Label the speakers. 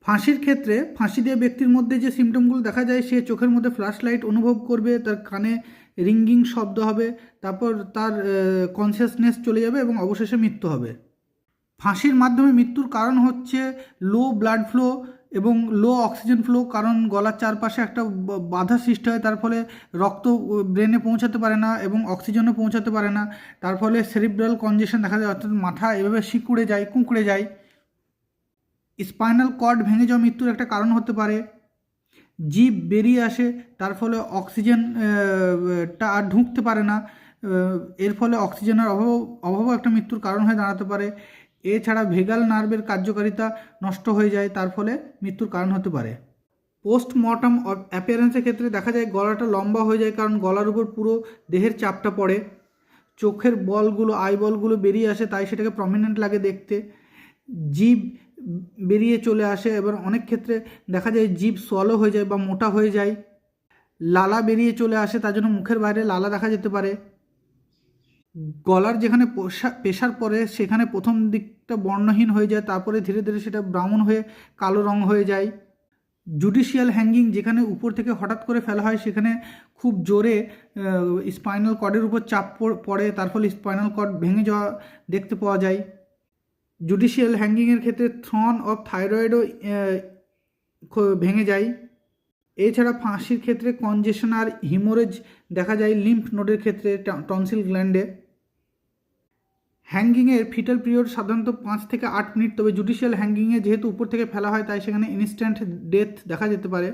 Speaker 1: ফাঁসির ক্ষেত্রে ফাঁসি দেওয়া ব্যক্তির মধ্যে যে সিমটমগুলো দেখা যায়, সে চোখের মধ্যে ফ্ল্যাশ লাইট অনুভব করবে, তার কানে রিঙ্গিং শব্দ হবে, তারপর তার কনসিয়াসনেস চলে যাবে এবং অবশেষে মৃত্যু হবে। ফাঁসির মাধ্যমে মৃত্যুর কারণ হচ্ছে লো ব্লাড ফ্লো এবং লো অক্সিজেন ফ্লো, কারণ গলার চারপাশে একটা বাধা সৃষ্টি হয়, তার ফলে রক্ত ব্রেনে পৌঁছাতে পারে না এবং অক্সিজেনও পৌঁছাতে পারে না, তার ফলে সেরিব্রাল কনজেশন দেখা যায়, অর্থাৎ মাথা এভাবে কুঁকড়ে যায়। স্পাইনাল কর্ড ভেঙে যাওয়া মৃত্যুর একটা কারণ হতে পারে। জিভ বেরিয়ে আসে, তার ফলে অক্সিজেন টা আর ঢুকতে পারে না, এর ফলে অক্সিজেনের অভাবও একটা মৃত্যুর কারণ হয়ে দাঁড়াতে পারে। এছাড়া ভেগাল নার্ভের কার্যকারিতা নষ্ট হয়ে যায়, তার ফলে মৃত্যুর কারণ হতে পারে। পোস্টমর্টম অ্যাপিয়ারেন্সের ক্ষেত্রে দেখা যায় গলাটা লম্বা হয়ে যায়, কারণ গলার উপর পুরো দেহের চাপটা পড়ে। চোখের বলগুলো, আই বলগুলো বেরিয়ে আসে, তাই সেটাকে প্রমিনেন্ট লাগে দেখতে। জিভ বেরিয়ে চলে আসে, এবার অনেক ক্ষেত্রে দেখা যায় জিভ সোয়ালো হয়ে যায় বা মোটা হয়ে যায়। লালা বেরিয়ে চলে আসে, তার জন্য মুখের বাইরে লালা দেখা যেতে পারে। গলার যেখানে প্রেশার পড়ে সেখানে প্রথম দিকটা বর্ণহীন হয়ে যায়, তারপরে ধীরে ধীরে সেটা ব্রাউন হয়ে কালো রং হয়ে যায়। জুডিশিয়াল হ্যাঙ্গিং, যেখানে উপর থেকে হঠাৎ করে ফেলা হয়, সেখানে খুব জোরে স্পাইনাল কর্ডের উপর চাপ পড়ে, তার ফলে স্পাইনাল কর্ড ভেঙে যাওয়া দেখতে পাওয়া যায়। জুডিশিয়াল হ্যাঙ্গিংয়ের ক্ষেত্রে থ্রন অফ থাইরয়েডও ভেঙে যায়। এছাড়া ফাঁসির ক্ষেত্রে কনজেশন আর হিমোরেজ দেখা যায় লিম্ফ নোডের ক্ষেত্রে, টনসিল গ্ল্যান্ডে। হ্যাঙ্গিংয়ের ফিটাল পিরিয়ড সাধারণত 5 থেকে 8 মিনিট, তবে জুডিশিয়াল হ্যাঙ্গিংয়ে যেহেতু উপর থেকে ফেলা হয় তাই সেখানে ইনস্ট্যান্ট ডেথ দেখা যেতে পারে।